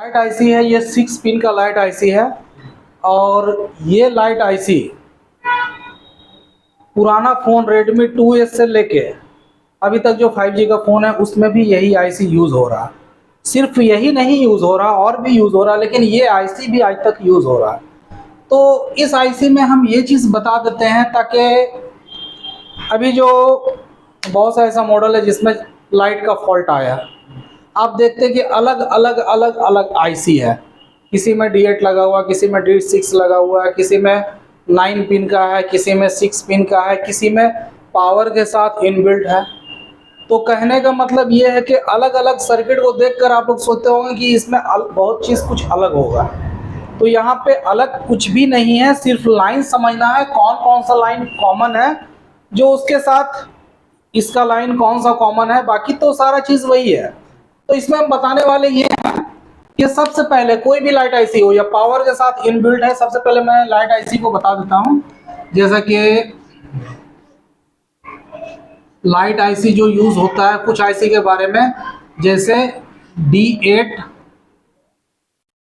Light IC है, ये 6 pin का लाइट आईसी है। और ये लाइट आईसी पुराना फ़ोन रेडमी 2S से लेके अभी तक जो 5G का फ़ोन है उसमें भी यही आईसी यूज़ हो रहा है। सिर्फ यही नहीं यूज़ हो रहा, और भी यूज़ हो रहा, लेकिन ये आईसी भी आज तक यूज़ हो रहा है। तो इस आईसी में हम ये चीज़ बता देते हैं ताकि अभी जो बहुत सा ऐसा मॉडल है जिसमें लाइट का फॉल्ट आया, आप देखते हैं कि अलग अलग अलग अलग आईसी है। किसी में D8 लगा हुआ, किसी में D6 लगा हुआ है, किसी में 9 पिन का है, किसी में 6 पिन का है, किसी में पावर के साथ इनबिल्ट है। तो कहने का मतलब ये है कि अलग अलग सर्किट को देखकर आप लोग सोचते होंगे कि इसमें बहुत चीज़ कुछ अलग होगा। तो यहाँ पे अलग कुछ भी नहीं है, सिर्फ लाइन समझना है कौन कौन सा लाइन कॉमन है, जो उसके साथ इसका लाइन कौन सा कॉमन है, बाकी तो सारा चीज़ वही है। तो इसमें हम बताने वाले ये हैं कि सबसे पहले कोई भी लाइट आईसी हो या पावर के साथ इनबिल्ट है। सबसे पहले मैं लाइट आईसी को बता देता हूँ, जैसा कि लाइट आईसी जो यूज़ होता है कुछ आईसी के बारे में, जैसे D8,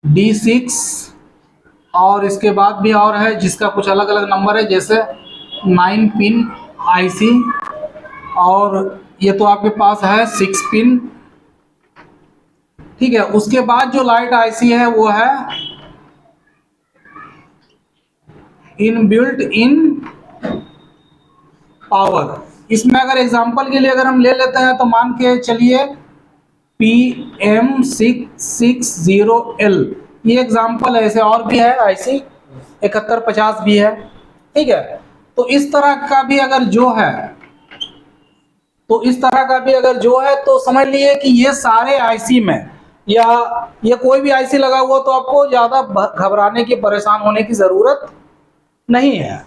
D6 और इसके बाद भी और है जिसका कुछ अलग अलग नंबर है, जैसे 9 पिन आईसी, और ये तो आपके पास है 6 पिन। ठीक है, उसके बाद जो लाइट आईसी है वो है इनबिल्ट इन पावर। इसमें अगर एग्जांपल के लिए अगर हम ले लेते हैं तो मान के चलिए PM660L, ये एग्जांपल है। ऐसे और भी है आईसी 7150 भी है। ठीक है, तो इस तरह का भी अगर जो है तो समझ लिए कि ये सारे आईसी में, या ये कोई भी आईसी लगा हुआ तो आपको ज़्यादा घबराने की, परेशान होने की ज़रूरत नहीं है।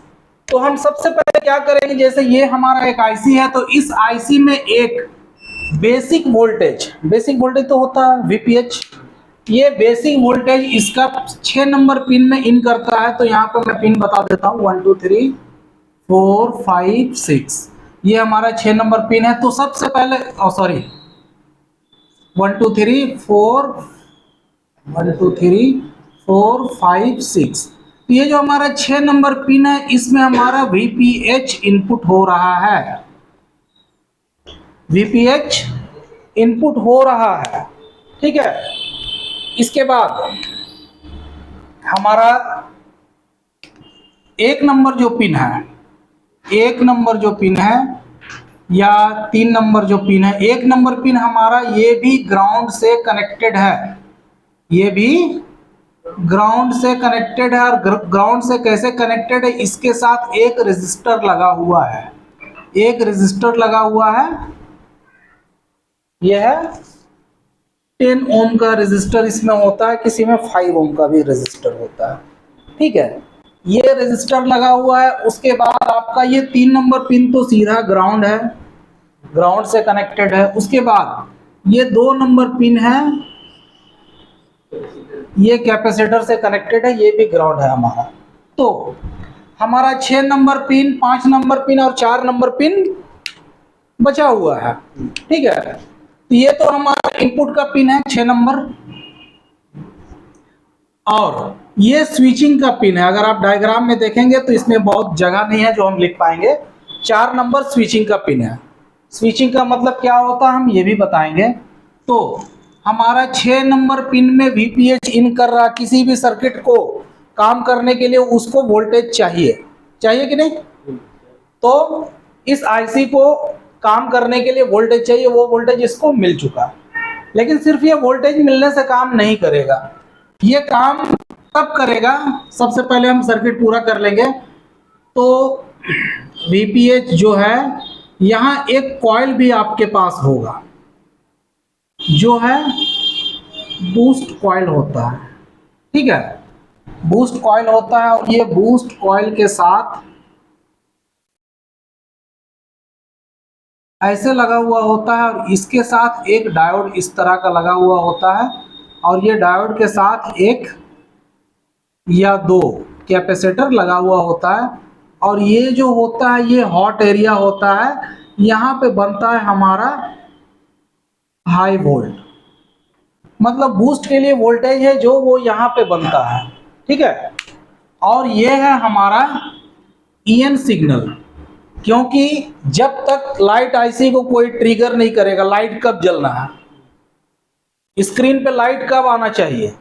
तो हम सबसे पहले क्या करेंगे, जैसे ये हमारा एक आईसी है, तो इस आईसी में एक बेसिक वोल्टेज तो होता है VPH। ये बेसिक वोल्टेज इसका 6 नंबर पिन में इन करता है। तो यहाँ पर मैं पिन बता देता हूँ, 1 2 3 4 5 6, ये हमारा 6 नंबर पिन है। तो सबसे पहले 1 2 3 4 1 2 3 4 5 6, तो ये जो हमारा 6 नंबर पिन है इसमें हमारा VPH इनपुट हो रहा है। VPH इनपुट हो रहा है। ठीक है, इसके बाद हमारा 1 नंबर जो पिन है, 1 नंबर जो पिन है या 3 नंबर जो पिन है, 1 नंबर पिन हमारा ये भी ग्राउंड से कनेक्टेड है। ये भी ग्राउंड से कनेक्टेड है। और ग्राउंड से कैसे कनेक्टेड है, इसके साथ एक रेजिस्टर लगा हुआ है। एक रेजिस्टर लगा हुआ है, यह है 10 ओम का रेजिस्टर इसमें होता है, किसी में 5 ओम का भी रेजिस्टर होता है। ठीक है, ये रेजिस्टर लगा हुआ है। उसके बाद आपका ये 3 नंबर पिन तो सीधा ग्राउंड है, ग्राउंड से कनेक्टेड है। उसके बाद ये 2 नंबर पिन है, ये कैपेसिटर से कनेक्टेड है, ये भी ग्राउंड है हमारा। तो हमारा 6 नंबर पिन, 5 नंबर पिन और 4 नंबर पिन बचा हुआ है। ठीक है, तो ये तो हमारा इनपुट का पिन है 6 नंबर, और ये स्विचिंग का पिन है। अगर आप डायग्राम में देखेंगे तो इसमें बहुत जगह नहीं है जो हम लिख पाएंगे। 4 नंबर स्विचिंग का पिन है। स्विचिंग का मतलब क्या होता है हम ये भी बताएंगे। तो हमारा 6 नंबर पिन में VPH इन कर रहा, किसी भी सर्किट को काम करने के लिए उसको वोल्टेज चाहिए कि नहीं। तो इस आईसी को काम करने के लिए वोल्टेज चाहिए, वो वोल्टेज इसको मिल चुका है। लेकिन सिर्फ ये वोल्टेज मिलने से काम नहीं करेगा, ये काम तब करेगा, सबसे पहले हम सर्किट पूरा कर लेंगे। तो VPH जो है, यहाँ एक कॉइल भी आपके पास होगा जो है बूस्ट कॉइल होता है। ठीक है, बूस्ट कॉइल होता है, और ये बूस्ट कॉइल के साथ ऐसे लगा हुआ होता है, और इसके साथ एक डायोड इस तरह का लगा हुआ होता है, और ये डायोड के साथ एक या 2 कैपेसिटर लगा हुआ होता है। और ये जो होता है ये हॉट एरिया होता है, यहाँ पे बनता है हमारा हाई वोल्ट। मतलब बूस्ट के लिए वोल्टेज है जो वो यहाँ पे बनता है, ठीक है। और ये है हमारा EN सिग्नल, क्योंकि जब तक लाइट आईसी को कोई ट्रिगर नहीं करेगा, लाइट कब जलना है, स्क्रीन पे लाइट कब आना चाहिए,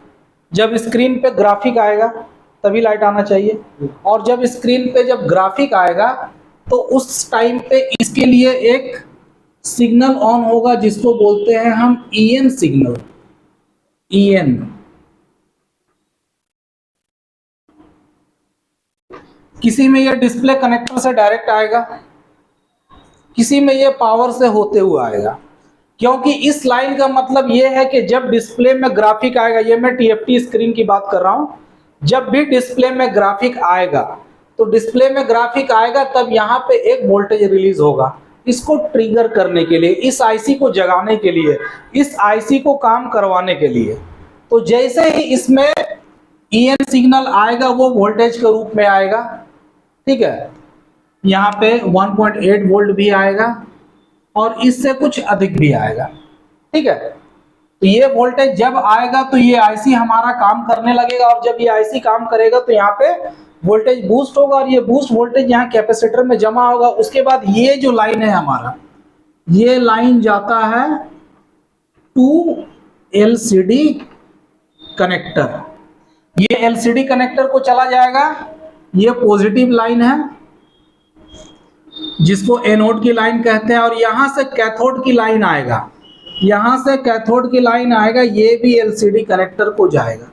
जब स्क्रीन पे ग्राफिक आएगा तभी लाइट आना चाहिए। और जब स्क्रीन पे जब ग्राफिक आएगा तो उस टाइम पे इसके लिए एक सिग्नल ऑन होगा जिसको बोलते हैं हम EN सिग्नल, EN। किसी में ये डिस्प्ले कनेक्टर से डायरेक्ट आएगा, किसी में ये पावर से होते हुए आएगा, क्योंकि इस लाइन का मतलब ये है कि जब डिस्प्ले में ग्राफिक आएगा, ये मैं TFT स्क्रीन की बात कर रहा हूं, जब भी डिस्प्ले में ग्राफिक आएगा तो डिस्प्ले में ग्राफिक आएगा तब यहाँ पे एक वोल्टेज रिलीज होगा, इसको ट्रिगर करने के लिए, इस आईसी को जगाने के लिए, इस आईसी को काम करवाने के लिए। तो जैसे ही इसमें EN सिग्नल आएगा वो वोल्टेज के रूप में आएगा, ठीक है। यहाँ पे 1.8 वोल्ट भी आएगा और इससे कुछ अधिक भी आएगा, ठीक है। तो ये वोल्टेज जब आएगा तो ये आईसी हमारा काम करने लगेगा, और जब ये आईसी काम करेगा तो यहाँ पे वोल्टेज बूस्ट होगा, और ये बूस्ट वोल्टेज यहाँ कैपेसिटर में जमा होगा। उसके बाद ये जो लाइन है हमारा, ये लाइन जाता है टू LCD कनेक्टर, ये LCD कनेक्टर को चला जाएगा, ये पॉजिटिव लाइन है जिसको एनोड की लाइन कहते हैं, और यहां से कैथोड की लाइन आएगा, यहां से कैथोड की लाइन आएगा, ये भी LCD कनेक्टर को जाएगा।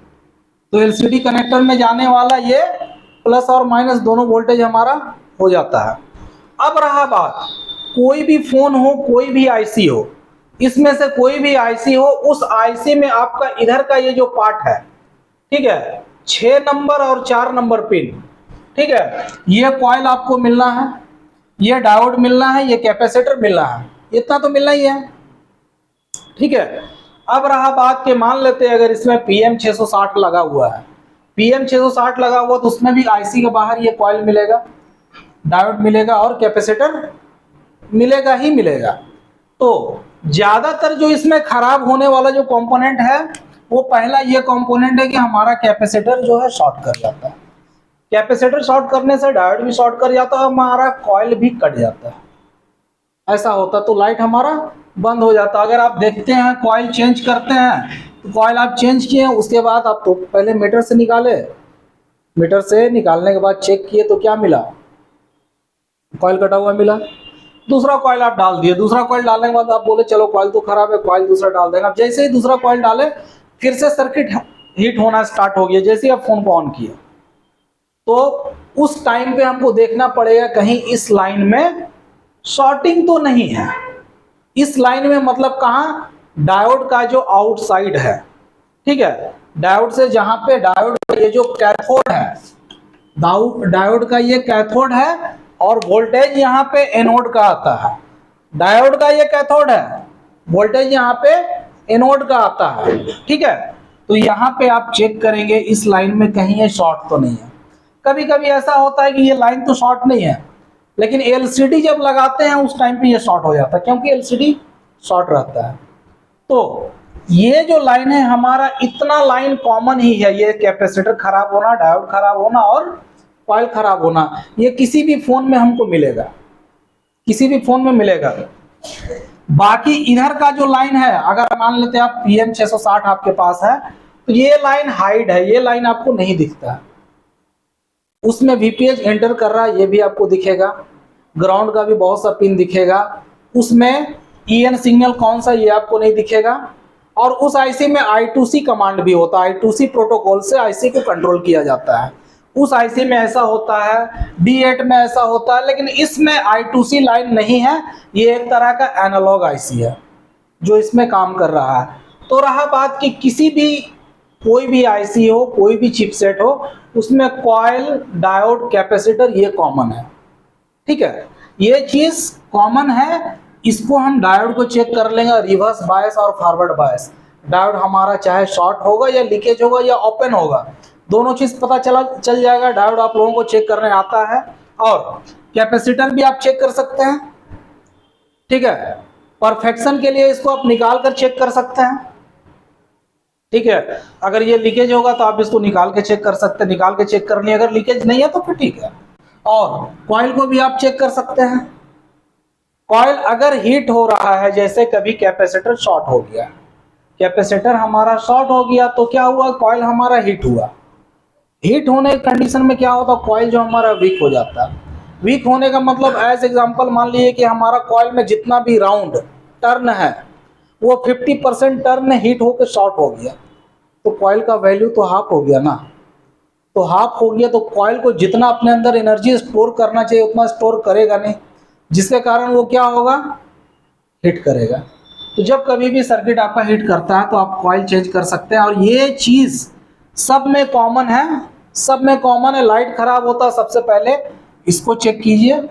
तो LCD कनेक्टर में जाने वाला ये प्लस और माइनस दोनों वोल्टेज हमारा हो जाता है। अब रहा बात, कोई भी फोन हो, कोई भी आईसी हो, इसमें से कोई भी आईसी हो, उस आईसी में आपका इधर का ये जो पार्ट है, ठीक है, 6 नंबर और 4 नंबर पिन, ठीक है, ये कॉइल आपको मिलना है, ये डायोड मिलना है, ये कैपेसिटर मिलना है, इतना तो मिलना ही है, ठीक है। अब रहा बात कि मान लेते हैं अगर इसमें PM660 लगा हुआ है, PM660 लगा हुआ तो उसमें भी आईसी के बाहर ये कॉइल मिलेगा, डायोड मिलेगा और कैपेसिटर मिलेगा ही मिलेगा। तो ज्यादातर जो इसमें खराब होने वाला जो कंपोनेंट है वो पहला ये कंपोनेंट है कि हमारा कैपेसिटर जो है शॉर्ट कर जाता है। कैपेसिटर शॉर्ट करने से डायोड भी शॉर्ट कर जाता है, हमारा कॉइल भी कट जाता है, ऐसा होता तो लाइट हमारा बंद हो जाता। अगर आप देखते हैं कॉइल चेंज करते हैं तो कॉइल आप चेंज किए, उसके बाद आप तो पहले मीटर से निकाले, मीटर से निकालने के बाद चेक किए तो क्या मिला, कॉइल कटा हुआ मिला। दूसरा कॉइल आप डाल दिए, दूसरा कॉइल डालने के बाद आप बोले चलो कॉइल तो खराब है, कॉइल दूसरा डाल देंगे। अब जैसे ही दूसरा कॉइल डाले फिर से सर्किट हीट होना स्टार्ट हो गया, जैसे ही आप फोन को ऑन किए तो उस टाइम पे हमको देखना पड़ेगा कहीं इस लाइन में शॉर्टिंग तो नहीं है। इस लाइन में मतलब कहाँ, डायोड का जो आउटसाइड है, ठीक है, डायोड से जहां पे डायोड का ये जो कैथोड है, डायोड का ये कैथोड है और वोल्टेज यहाँ पे एनोड का आता है। डायोड का ये कैथोड है, वोल्टेज यहाँ पे एनोड का आता है, ठीक है। तो यहाँ पे आप चेक करेंगे इस लाइन में कहीं ये शॉर्ट तो नहीं है। कभी कभी ऐसा होता है कि ये लाइन तो शॉर्ट नहीं है, लेकिन LCD जब लगाते हैं उस टाइम पे ये शॉर्ट हो जाता है, क्योंकि LCD शॉर्ट रहता है। तो ये जो लाइन है हमारा, इतना लाइन कॉमन ही है, ये कैपेसिटर खराब होना, डायोड खराब होना और कॉइल खराब होना, ये किसी भी फोन में हमको मिलेगा, किसी भी फोन में मिलेगा। बाकी इधर का जो लाइन है, अगर मान लेते हैं आप PM660 आपके पास है तो ये लाइन हाइड है, ये लाइन आपको नहीं दिखता है, उसमें VPH एंटर कर रहा है ये भी आपको दिखेगा, ग्राउंड का भी बहुत सा पिन दिखेगा, उसमें EN सिग्नल कौन सा ये आपको नहीं दिखेगा। और उस आईसी में I2C कमांड भी होता है, I2C प्रोटोकॉल से आईसी को कंट्रोल किया जाता है। उस आईसी में ऐसा होता है, D8 में ऐसा होता है, लेकिन इसमें I2C लाइन नहीं है, ये एक तरह का एनालॉग आईसी है जो इसमें काम कर रहा है। तो रहा बात कि किसी भी कोई भी आईसी हो, कोई भी चिपसेट हो, उसमें कॉइल, डायोड, कैपेसिटर ये कॉमन है, ठीक है, ये चीज कॉमन है। इसको हम डायोड को चेक कर लेंगे, रिवर्स बायस और फॉरवर्ड बायस। डायोड हमारा चाहे शॉर्ट होगा या लीकेज होगा या ओपन होगा, दोनों चीज पता चल जाएगा। डायोड आप लोगों को चेक करने आता है, और कैपेसिटर भी आप चेक कर सकते हैं, ठीक है, परफेक्शन के लिए इसको आप निकाल कर चेक कर सकते हैं। ठीक है। अगर ये लीकेज होगा तो आप इसको निकाल के चेक कर सकते हैं, निकाल के चेक कर लिए, अगर लीकेज नहीं है तो फिर ठीक है। और कॉइल को भी आप चेक कर सकते हैं। कॉइल अगर हीट हो रहा है, जैसे कभी कैपेसिटर शॉर्ट हो गया, कैपेसिटर हमारा शॉर्ट हो गया तो क्या हुआ, कॉइल हमारा हीट हुआ। हीट होने की कंडीशन में क्या होता है, कॉइल जो हमारा वीक हो जाता है। वीक होने का मतलब एज एग्जांपल मान लीजिए कि हमारा कॉइल में जितना भी राउंड टर्न है वो 50% टर्न हीट होकर शॉर्ट हो गया, तो कॉइल का वैल्यू तो हाफ हो गया ना। तो हाफ हो गया तो कॉइल को जितना अपने अंदर एनर्जी स्टोर करना चाहिए उतना स्टोर करेगा नहीं, जिसके कारण वो क्या होगा, हिट करेगा। तो जब कभी भी सर्किट आपका हिट करता है तो आप कॉइल चेंज कर सकते हैं। और ये चीज़ सब में कॉमन है, सब में कॉमन है। लाइट खराब होता है सबसे पहले इसको चेक कीजिए,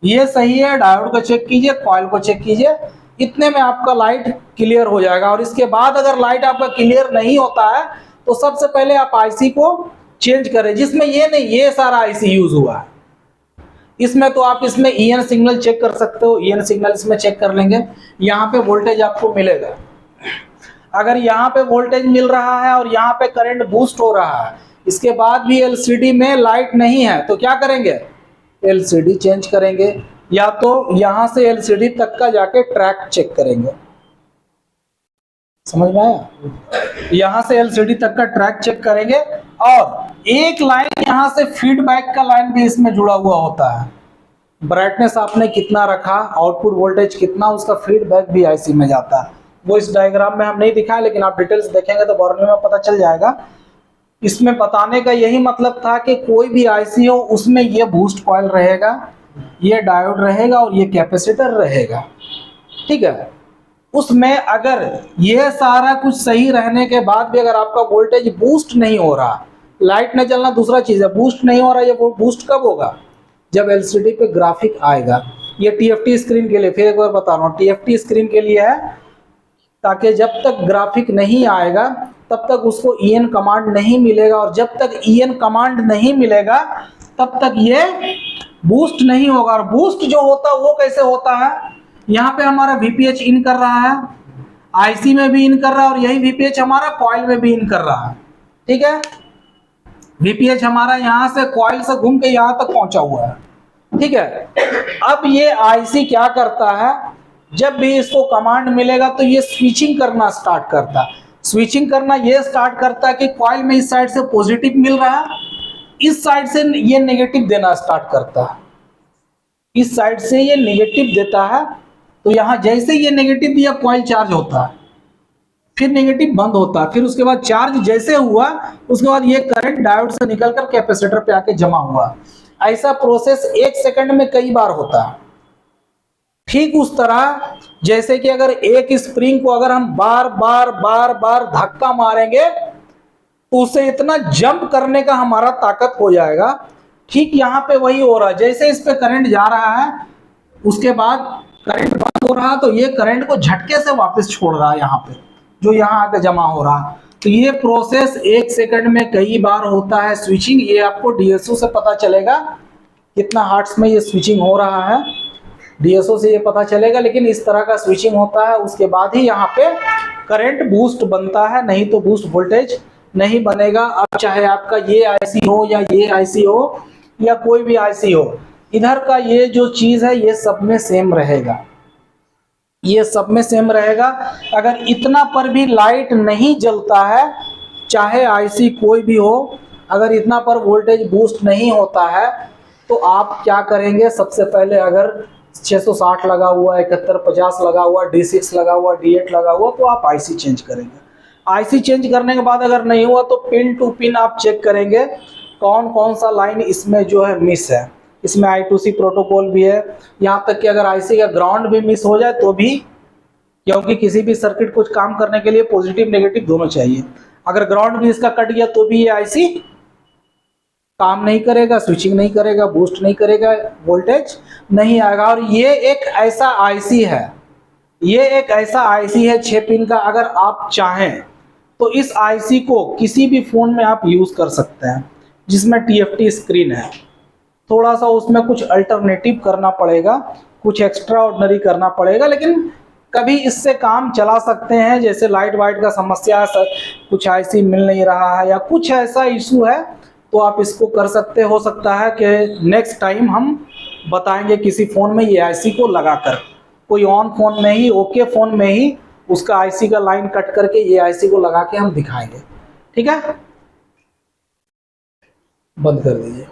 ये सही है, डायोड को चेक कीजिए, कॉइल को चेक कीजिए, इतने में आपका लाइट क्लियर हो जाएगा। और इसके बाद अगर लाइट आपका क्लियर नहीं होता है तो सबसे पहले आप आईसी को चेंज करें, जिसमें ये नहीं, ये सारा आईसी यूज हुआ है। इसमें तो आप इसमें ईएन सिग्नल चेक कर सकते हो, ईएन सिग्नल इसमें चेक कर लेंगे, यहाँ पे वोल्टेज आपको मिलेगा। अगर यहाँ पे वोल्टेज मिल रहा है और यहाँ पे करंट बूस्ट हो रहा है, इसके बाद भी एलसीडी में लाइट नहीं है तो क्या करेंगे, एलसीडी चेंज करेंगे, या तो यहाँ से एलसीडी तक का जाके ट्रैक चेक करेंगे। समझ में आया, यहाँ से एलसीडी तक का ट्रैक चेक करेंगे। और एक लाइन यहाँ से फीडबैक का लाइन भी इसमें जुड़ा हुआ होता है, ब्राइटनेस आपने कितना रखा, आउटपुट वोल्टेज कितना, उसका फीडबैक भी आईसी में जाता है। वो इस डायग्राम में हम नहीं दिखाए, लेकिन आप डिटेल्स देखेंगे तो बॉर्डर में पता चल जाएगा। इसमें बताने का यही मतलब था कि कोई भी आईसी हो उसमें ये बूस्ट कॉइल रहेगा, ये डायोड रहेगा और ये कैपेसिटर रहेगा, ठीक है। उसमें अगर ये सारा कुछ सही रहने के बाद भी अगर आपका वोल्टेज बूस्ट नहीं हो रहा, लाइट नहीं चलना दूसरा चीज है, बूस्ट नहीं हो रहा, ये बूस्ट कब होगा, जब एलसीडी पे ग्राफिक आएगा। ये टीएफटी स्क्रीन के लिए, फिर एक बार बता रहा हूँ, टीएफटी स्क्रीन के लिए है, ताकि जब तक ग्राफिक नहीं आएगा तब तक उसको ईएन कमांड नहीं मिलेगा, और जब तक ईएन कमांड नहीं मिलेगा तब तक ये बूस्ट नहीं होगा। और बूस्ट जो होता है वो कैसे होता है, यहाँ पे हमारा वीपीएच इन कर रहा है, आईसी में भी इन कर रहा है, और यही वीपीएच हमारा कॉइल में भी इन कर रहा है, ठीक है। वीपीएच हमारा यहाँ से कॉइल से घूम के यहाँ तक पहुंचा हुआ है, ठीक है। अब ये आईसी क्या करता है, जब भी इसको कमांड मिलेगा तो ये स्विचिंग करना स्टार्ट करता है। स्विचिंग करना ये स्टार्ट करता है कि कॉइल में इस साइड से पॉजिटिव मिल रहा है, इस साइड से ये नेगेटिव देना स्टार्ट करता है, इस साइड से ये नेगेटिव देता है। तो यहां जैसे ये नेगेटिव दिया कॉइल चार्ज होता है, फिर नेगेटिव बंद होता है, फिर उसके बाद चार्ज जैसे हुआ उसके बाद ये करंट डायोड से निकलकर कैपेसिटर पे आके जमा हुआ। ऐसा प्रोसेस 1 सेकंड में कई बार होता है। ठीक उस तरह जैसे कि अगर एक स्प्रिंग को अगर हम बार बार धक्का मारेंगे तो उसे इतना जंप करने का हमारा ताकत हो जाएगा। ठीक यहाँ पे वही हो रहा है, जैसे इस पे करंट जा रहा है उसके बाद करंट बंद हो रहा है तो ये करंट को झटके से वापस छोड़ रहा है यहाँ पे, जो यहाँ आके जमा हो रहा है। तो ये प्रोसेस 1 सेकंड में कई बार होता है स्विचिंग। ये आपको डीएसओ से पता चलेगा कितना हर्ट्ज में ये स्विचिंग हो रहा है, डीएसओ से ये पता चलेगा। लेकिन इस तरह का स्विचिंग होता है, उसके बाद ही यहाँ पे करंट बूस्ट बनता है, नहीं तो बूस्ट वोल्टेज नहीं बनेगा। अब चाहे आपका ये आईसी हो या ये आईसी हो या कोई भी आईसी हो, इधर का ये जो चीज है ये सब में सेम रहेगा, ये सब में सेम रहेगा। अगर इतना पर भी लाइट नहीं जलता है, चाहे आईसी कोई भी हो, अगर इतना पर वोल्टेज बूस्ट नहीं होता है तो आप क्या करेंगे, सबसे पहले अगर 660 लगा हुआ, 7150 लगा हुआ, D6 लगा हुआ, D8 लगा हुआ, तो आप आईसी चेंज करेंगे। आईसी चेंज करने के बाद अगर नहीं हुआ तो पिन टू पिन आप चेक करेंगे कौन कौन सा लाइन इसमें जो है मिस है। इसमें I2C प्रोटोकॉल भी है, यहाँ तक कि अगर आईसी का ग्राउंड भी मिस हो जाए तो भी, क्योंकि किसी भी सर्किट कुछ काम करने के लिए पॉजिटिव नेगेटिव दोनों चाहिए। अगर ग्राउंड भी इसका कट गया तो भी ये आईसी काम नहीं करेगा, स्विचिंग नहीं करेगा, बूस्ट नहीं करेगा, वोल्टेज नहीं आएगा। और ये एक ऐसा आईसी है, ये एक ऐसा आईसी है 6 पिन का। अगर आप चाहें तो इस आईसी को किसी भी फोन में आप यूज कर सकते हैं जिसमें टीएफटी स्क्रीन है। थोड़ा सा उसमें कुछ अल्टरनेटिव करना पड़ेगा, कुछ एक्स्ट्रा ऑर्डिनरी करना पड़ेगा, लेकिन कभी इससे काम चला सकते हैं, जैसे लाइट वाइट का समस्या है, कुछ आईसी मिल नहीं रहा है या कुछ ऐसा इशू है, तो आप इसको कर सकते। हो सकता है कि नेक्स्ट टाइम हम बताएंगे किसी फ़ोन में ये आईसी को लगाकर, कोई ऑन फ़ोन में ही, ओके फ़ोन में ही उसका आईसी का लाइन कट करके ये आईसी को लगा के हम दिखाएंगे। ठीक है, बंद कर दीजिए।